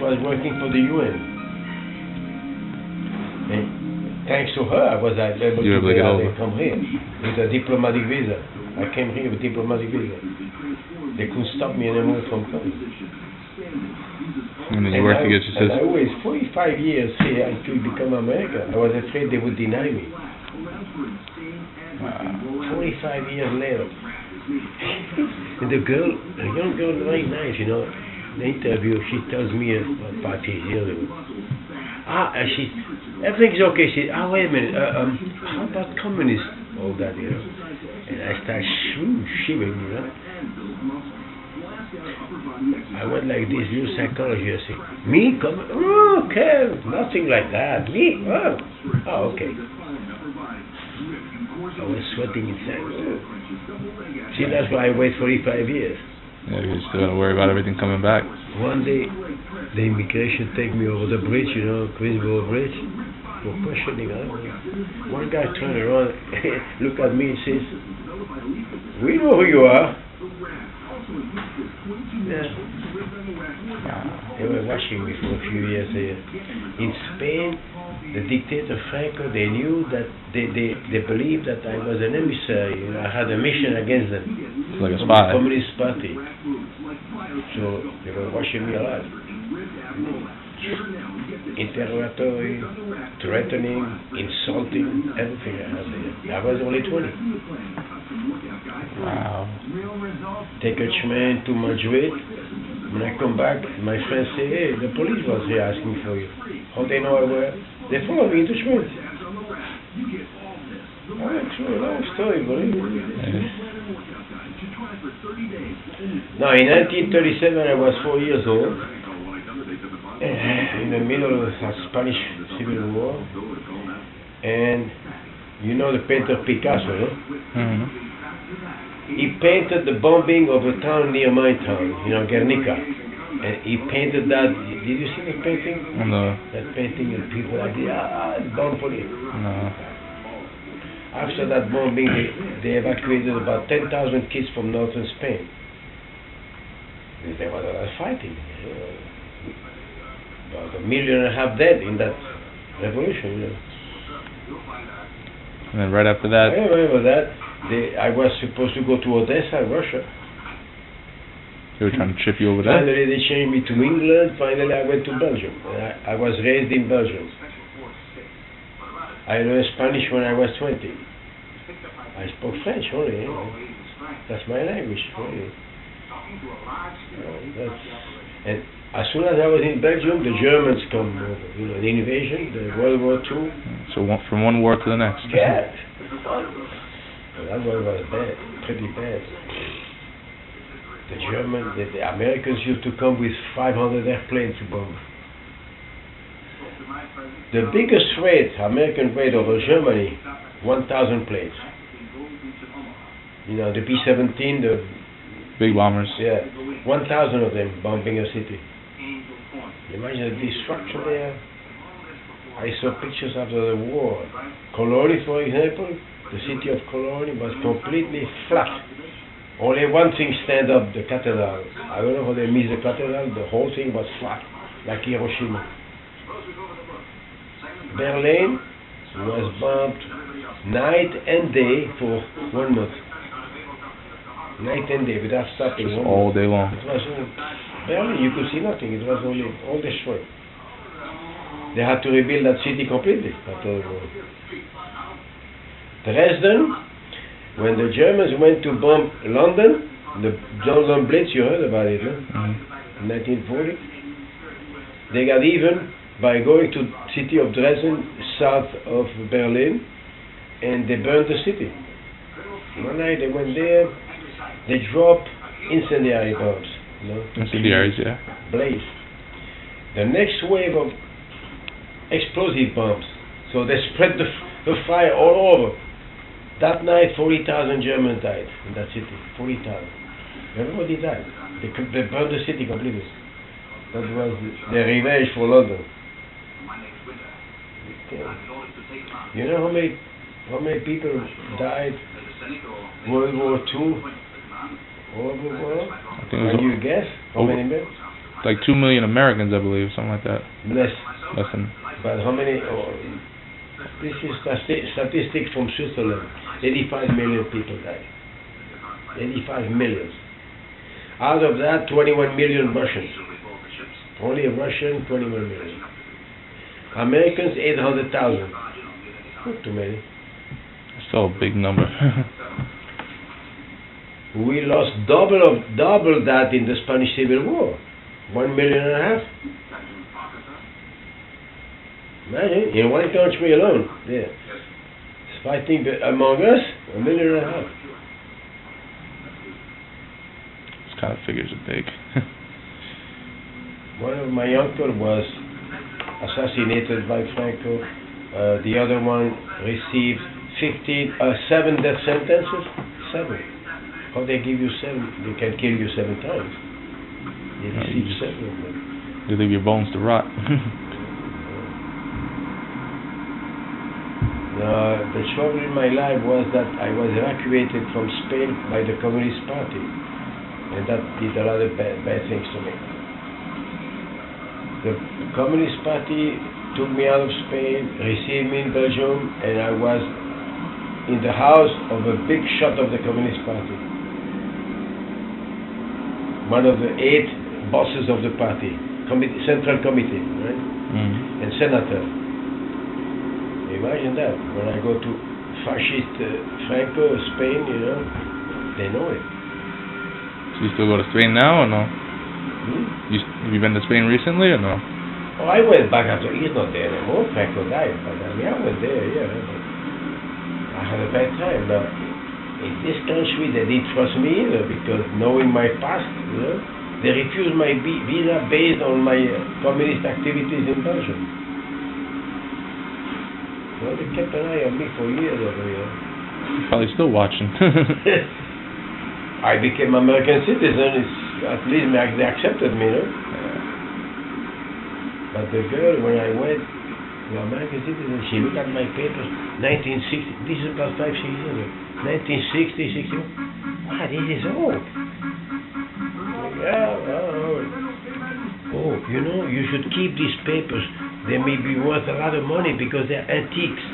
was working for the UN. And thanks to her, I was able to come here with a diplomatic visa. I came here with diplomatic visa. They couldn't stop me anymore from coming. And then you worked to get your citizenship. I always, 45 years here, I could become American. I was afraid they would deny me. 45 years later. And the young girl, very nice, you know. In the interview, she tells me about 5 years ago. Everything's okay. She said, wait a minute, how about communists? All that, you know. And I start shivering, you know. I went like this, new psychology. I said, me? Come? Oh, okay, nothing like that. Me? Oh, okay. I was sweating inside. See, that's why I wait 45 years. Yeah, you still got to worry about everything coming back. One day, the immigration take me over the bridge, you know, Queensboro Bridge, for questioning. One guy turned around, look at me and says, we know who you are. Yeah. They were watching me for a few years here. In Spain, the dictator Franco, they knew that they believed that I was an emissary. You know, I had a mission against them. Like a spy. The Communist Party. So they were watching me a lot. Interrogatory, threatening, insulting, everything I had there. I was only 20. Wow. Take a train to Madrid. When I come back, my friends say, hey, the police was here asking for you. How they know I were? They followed me into Schmidt. It's a long story, believe me. Now, in 1937, I was 4 years old, in the middle of the Spanish Civil War, and you know the painter Picasso, no? Mm-hmm. He painted the bombing of a town near my town, you know, Guernica. And he painted that. Did you see the painting? No. That painting, and people like, bomb police. No. After that bombing, they evacuated about 10,000 kids from northern Spain. And there was a lot of fighting. About 1.5 million dead in that revolution. You know. And then right after that? I remember that. I was supposed to go to Odessa, Russia. They were trying to chip you over there? Finally, they changed me to England. Finally, I went to Belgium. I was raised in Belgium. I learned Spanish when I was 20. I spoke French only. That's my language. Really. And as soon as I was in Belgium, the Germans come over. You know, the invasion, the World War II. So from one war to the next. Yeah. That war was bad, pretty bad. The Americans used to come with 500 airplanes to bomb. The biggest raid, American raid over Germany, 1,000 planes. You know, the B-17, the big bombers. Yeah, 1,000 of them bombing a city. Imagine the destruction there. I saw pictures after the war. Cologne, for example, the city of Cologne was completely flat. Only one thing stand up, the cathedral. I don't know how they missed the cathedral, the whole thing was flat, like Hiroshima. Berlin was bombed night and day for 1 month. Night and day, without stopping. All day long. It was Berlin, you could see nothing, it was only all destroyed. They had to rebuild that city completely after the war. Dresden, when the Germans went to bomb London, the London Blitz, you heard about it, no? In 1940, they got even by going to the city of Dresden, south of Berlin, and they burned the city. One night they went there, they dropped incendiary bombs. You know, incendiaries, yeah. Blaze. The next wave of explosive bombs, so they spread the fire all over. That night, 40,000 Germans died in that city. 40,000. Everybody died. They burned the city completely. That was the revenge for London. Okay. You know how many people died World War II? World War? Can you guess how many men? like 2 million Americans, I believe, something like that. Less. Less than. But how many? Oh, this is statistics from Switzerland. 85 million people died. 85 million. Out of that, 21 million Russians. Only Russian, 21 million. Americans, 800,000. Not too many. Still a big number. We lost double that in the Spanish Civil War. 1.5 million. Imagine, in one country alone, there. Fighting among us, 1.5 million. This kind of figures are big. One of my uncles was assassinated by Franco. The other one received 7 death sentences. 7. How they give you 7? They can kill you 7 times. They received 7 of them. They leave your bones to rot. The trouble in my life was that I was evacuated from Spain by the Communist Party, and that did a lot of bad things to me. The Communist Party took me out of Spain, received me in Belgium, and I was in the house of a big shot of the Communist Party. One of the 8 bosses of the party, Central Committee, right? And senator. Imagine that. When I go to fascist Franco, Spain, you know, they know it. So you still go to Spain now or no? Have you been to Spain recently or no? Oh, I went back after. He's not there anymore. Franco died, but I went there. Yeah, I had a bad time. Now, in this country, they didn't trust me either because knowing my past, you know, they refused my visa based on my communist activities in Belgium. Well, they kept an eye on me for years over here. Probably still watching. I became American citizen. At least they accepted me, no? But the girl, when I went to American citizen, she looked at my papers. 1960. This is about 5-6 years ago. 1960, 61. Ah, this is old. Yeah. Oh, you know, you should keep these papers. They may be worth a lot of money because they're antiques.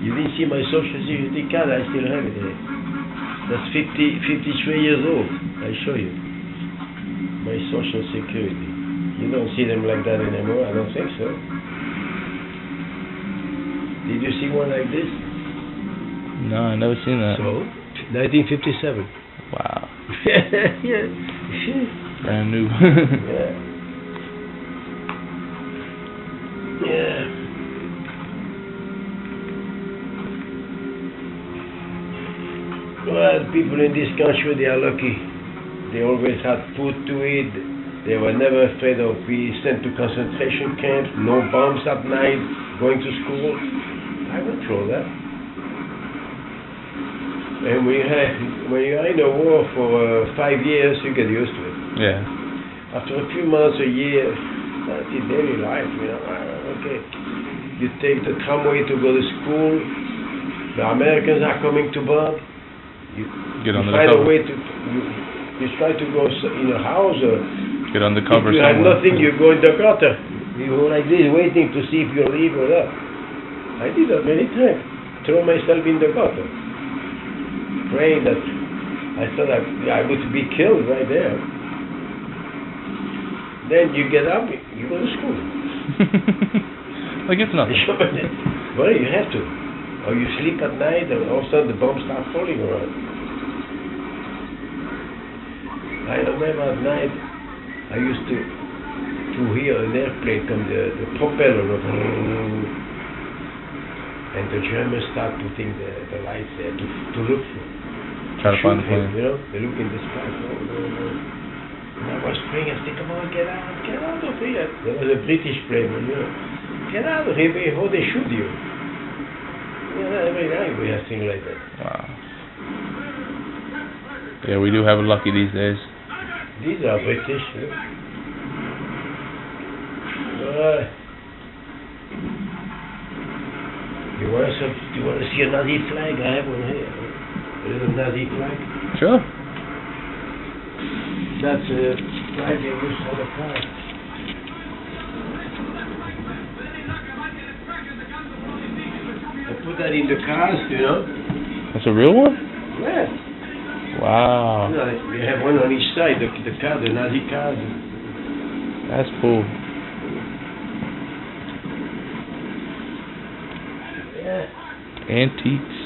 You didn't see my social security card, I still have it there. That's 53 years old. I show you. My social security. You don't see them like that anymore, I don't think so. Did you see one like this? No, I've never seen that. So, 1957. Wow. Yeah. Brand new. Yeah. Yeah. Well, people in this country, they are lucky. They always had food to eat. They were never afraid of being sent to concentration camps, no bombs at night, going to school. I went through that. And when you are in a war for 5 years, you get used to it. Yeah. After a few months, a year, that's the daily life, you know. Okay. You take the tramway to go to school. The Americans are coming to bomb. You find a way to. You try to go in a house. Get on the cover. If you have nothing, you go in the gutter. You go like this, waiting to see if you leave or not. I did that many times. Throw myself in the gutter, praying that I thought I would be killed right there. Then you get up, you go to school. Like it's nothing. Well, you have to. Or you sleep at night, and all of a sudden the bombs start falling around. I remember at night, I used to hear an airplane come, the propeller, and the Germans start putting the lights there to look for. Try to find the plane. You know, they look in the sky. And I was praying, I said, come on, get out of here. There was a British plane, you know. Get out of here before they shoot you. Yeah, every night we have things like that. Wow. Yeah, we do have it lucky these days. These are British. You want to see a Nazi flag? I have one here. A little Nazi flag. Sure. That's a drive they used for the car. They put that in the cars, you know? That's a real one? Yeah. Wow. You know, they have one on each side, the car, the Nazi cars. That's cool. Yeah. Antiques.